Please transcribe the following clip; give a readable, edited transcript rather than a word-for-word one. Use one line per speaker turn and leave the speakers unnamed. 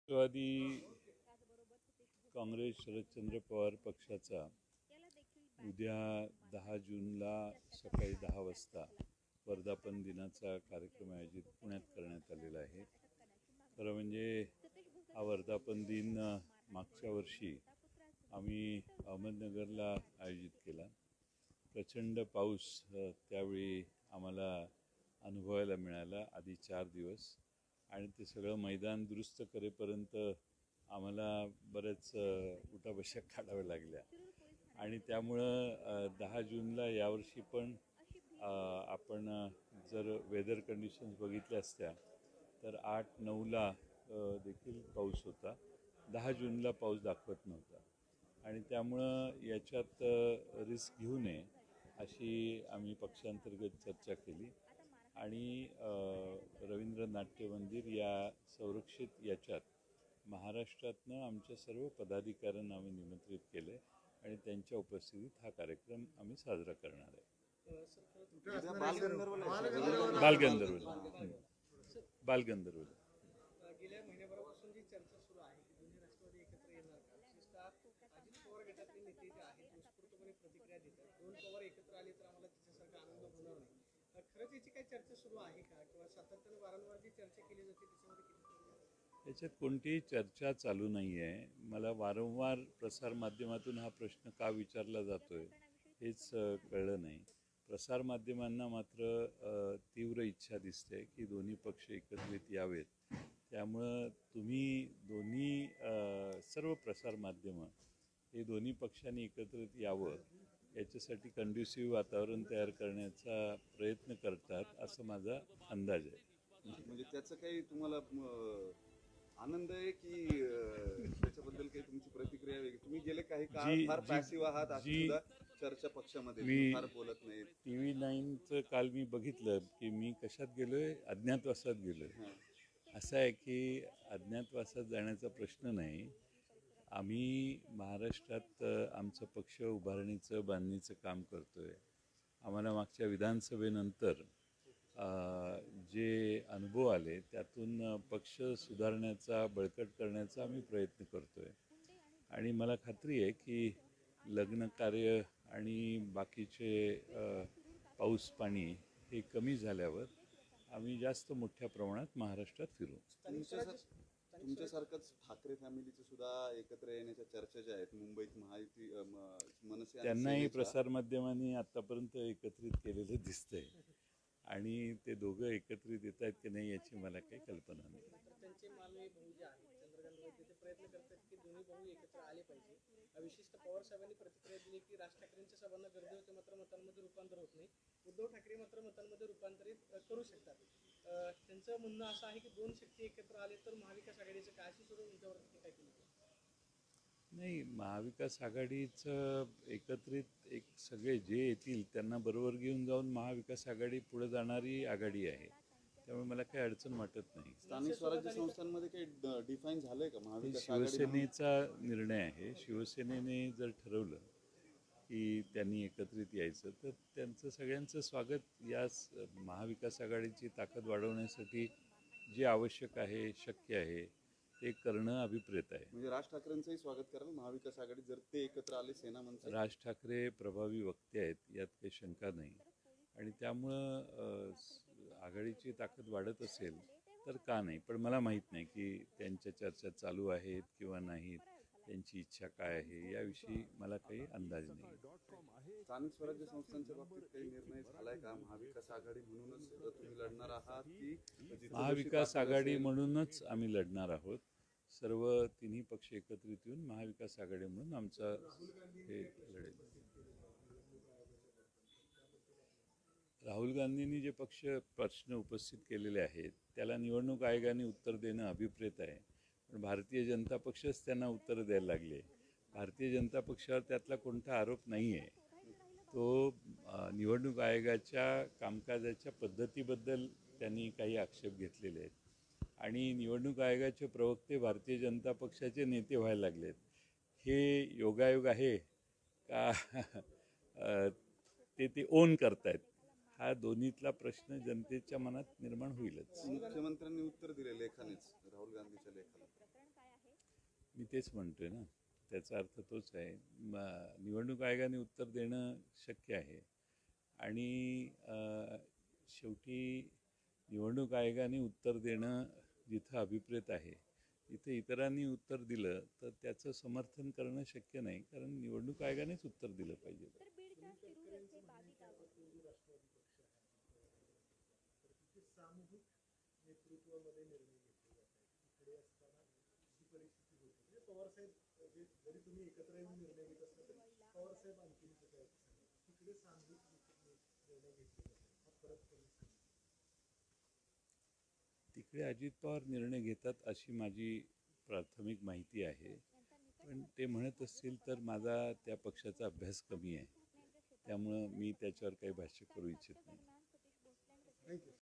राष्ट्रवादी काँग्रेस शरदचंद्र पवार पक्षाचा उद्या 10 जूनला सकाळी 10 वाजता वर्धापन दिनाचा कार्यक्रम आयोजित पुण्यात करण्यात आलेला आहे. खरं म्हणजे हा वर्धापन दिन मागच्या वर्षी आम्ही अहमदनगरला आयोजित केला. प्रचंड पाऊस त्यावेळी आम्हाला अनुभवायला मिळाला आधी 4 दिवस, आणि ते सगळं मैदान दुरुस्त करेपर्यंत आम्हाला बरेच उठाबशा काढाव्या लागल्या. आणि त्यामुळं 10 जूनला यावर्षी पण आपण जर वेदर कंडिशन्स बघितल्या असत्या तर 8-9ला देखील पाऊस होता. 10 जूनला पाऊस दाखवत नव्हता, आणि त्यामुळं याच्यात रिस्क घेऊ नये अशी आम्ही पक्षांतर्गत चर्चा केली. आणि रवींद्र नाट्य मंदिर या संरक्षित याच्यात महाराष्ट्रातनं आमच्या सर्व पदाधिकाऱ्यांना आम्ही निमंत्रित केले आणि त्यांच्या उपस्थितीत हा कार्यक्रम आम्ही साजरा करणार आहे. बालगंधर्व
गेल्या महिन्याभरापासून जी चर्चा सुरू आहे की दोन्ही राष्ट्रवादी एकत्र येणार का, विशेषतः अजित पवार गटातले नेते जे आहेत उत्स्फूर्तपणे प्रतिक्रिया देतात, दोन पवार एकत्र आले तर आम्हाला त्याच्यासारखा आनंद होणार नाही. खरंच याची काही चर्चा सुरू आहे का, किंवा सातत्याने वारंवार जी चर्चा केली जाते त्याच्यामध्ये किती?
याच्यात कोणतीही चर्चा चालू नाही आहे. मला वारंवार प्रसारमाध्यमातून हा प्रश्न का विचारला जातोय हेच कळलं नाही. प्रसारमाध्यमांना मात्र तीव्र इच्छा दिसते की दोन्ही पक्ष एकत्रित यावेत. त्यामुळं तुम्ही दोन्ही सर्व प्रसारमाध्यमं हे दोन्ही पक्षांनी एकत्रित यावं याच्यासाठी कंड्युसिव्ह वातावरण तयार करण्याचा प्रयत्न करतात असं माझा अंदाज आहे.
म्हणजे त्याचं काही तुम्हाला आनंद आहे की त्याच्याबद्दल काही तुमची प्रतिक्रिया वेगळी? तुम्ही गेले काही काळ फार पॅसिव्ह आहात, अशी सुद्धा चर्चा पक्षामध्ये मी फार बोलत नाही.
TV9चं काल मी बघितलं की मी कशात गेलोय, अज्ञातवासात गेलोय. असं आहे की अज्ञातवासात जाण्याचा प्रश्न नाही. आम्ही महाराष्ट्रात आमचं पक्ष उभारणीचं बांधणीचं काम करतोय. आम्हाला मागच्या विधानसभेनंतर जे अनुभव आले त्यातून पक्ष सुधारण्याचा, बळकट करण्याचा आम्ही प्रयत्न करतोय. आणि मला खात्री आहे की लग्न कार्य आणि बाकीचे पाऊस पाणी हे कमी झाल्यावर आम्ही जास्त मोठ्या प्रमाणात महाराष्ट्रात फिरू.
तुमच्यासारखंच ठाकरे फॅमिलीचे सुद्धा एकत्र येण्याच्या चर्चा ज्या आहेत मुंबईत महायुती मनसे,
त्यांनाही प्रसारमाध्यमांनी आतापर्यंत एकत्रित केलेलं दिसतंय, आणि ते दोघं एकत्रित येत आहेत की नाही याची मला काही कल्पना नाही.
त्यांचे मानवी भाऊ जे आहेत चंद्रकांत वैद्य, ते प्रयत्न करतात की दोन्ही भाऊ एकत्र आले पाहिजे. विशिष्ट पवार साहेबांनी प्रतिक्रिया दिली की राज ठाकरेंच्या सभांना गर्दी होते मात्र मतांमध्ये रूपांतर होत नाही. उद्धव ठाकरे मात्र मतांमध्ये रूपांतरित करू शकतात. त्यांचं म्हणणं असं आहे की दोन शक्ती एकत्र आले तर महाविकास आघाडीचं काय, अशी सुद्धा त्यांच्यावरती टीका केली.
नाही, महाविकास आघाडीचं एकत्रित एक सगळे जे येतील त्यांना बरोबर घेऊन जाऊन महाविकास आघाडी पुढे जाणारी आघाडी आहे. त्यामुळे मला काही अडचण वाटत नाही.
स्थानिक स्वराज्य संस्थांमध्ये काही डिफाईन झालंय का महाविकास?
शिवसेनेचा निर्णय आहे. शिवसेनेने जर ठरवलं की त्यांनी एकत्रित यायचं तर त्यांचं सगळ्यांचं स्वागत. या महाविकास आघाडीची ताकद वाढवण्यासाठी जे आवश्यक आहे, शक्य आहे ते करणं अभिप्रेत आहे.
म्हणजे राज ठाकरेंचंही स्वागत कराल महाविकास आघाडी जर ते एकत्र आले सेना मनसे?
राज ठाकरे प्रभावी वक्ते आहेत, यात काही शंका नाही. आणि त्यामुळं आघाडीची ताकद वाढत असेल तर का नाही, पण मला माहीत नाही की त्यांच्या चर्चा चालू आहेत किंवा नाहीत, त्यांची इच्छा काय आहे याविषयी मला काही अंदाज नाही.
स्थानिक स्वराज्य संस्थांच्या बाबतीत काही निर्णय झालाय का? महाविकास आघाडी म्हणूनच तुम्ही लढणार आहात की?
महाविकास आघाडी म्हणूनच आम्ही लढणार आहोत. सर्व तिन्ही पक्ष एकत्रित येऊन महाविकास आघाडी म्हणून आमचा हे लढेल. राहुल गांधींनी जे प्रश्न उपस्थित केलेले आहेत त्याला निवडणूक आयोगाने उत्तर देणं अभिप्रेत आहे, पण भारतीय जनता पक्षच त्यांना उत्तर द्यायला लागले. भारतीय जनता पक्षावर त्यातला कोणता आरोप नाही आहे. तो निवडणूक आयोगाच्या कामकाजाच्या पद्धतीबद्दल त्यांनी काही आक्षेप घेतलेले आहेत, आणि निवडणूक आयोगाचे प्रवक्ते भारतीय जनता पक्षाचे नेते व्हायला लागलेत. हे योगायोग आहे का ते ओन करतायत? हा दोन्हीतला प्रश्न जनतेच्या मनात निर्माण होईलच.
मुख्यमंत्र्यांनी उत्तर दिले लेखानेच राहुल गांधीच्या लेखाला.
मी तेच म्हणतोय ना, त्याचा अर्थ तोच आहे. निवडणूक आयोगाने उत्तर देणं शक्य आहे आणि शेवटी निवडणूक आयोगाने उत्तर देणं जिथं अभिप्रेत आहे तिथे इतरांनी उत्तर दिलं तर त्याचं समर्थन करणं शक्य नाही, कारण निवडणूक आयोगानेच उत्तर दिलं पाहिजे.
सामूहिक नेतृत्वामध्ये निर्णय घेतले जातात. इकडे असताना ही परिस्थिती होती. म्हणजे पवारसाहेब जरी तुम्ही एकत्र येऊन निर्णय घेत असला तरी पवारसाहेब आणखी काय तिकडे सामूहिक निर्णय घेतले जातात. हा फरक कमी
तिकडे अजित पवार निर्णय घेतात अशी माझी प्राथमिक माहिती आहे, पण ते म्हणत असतील तर माझा त्या पक्षाचा अभ्यास कमी आहे, त्यामुळं मी त्याच्यावर काही भाष्य करू इच्छित नाही.
थँक्यू.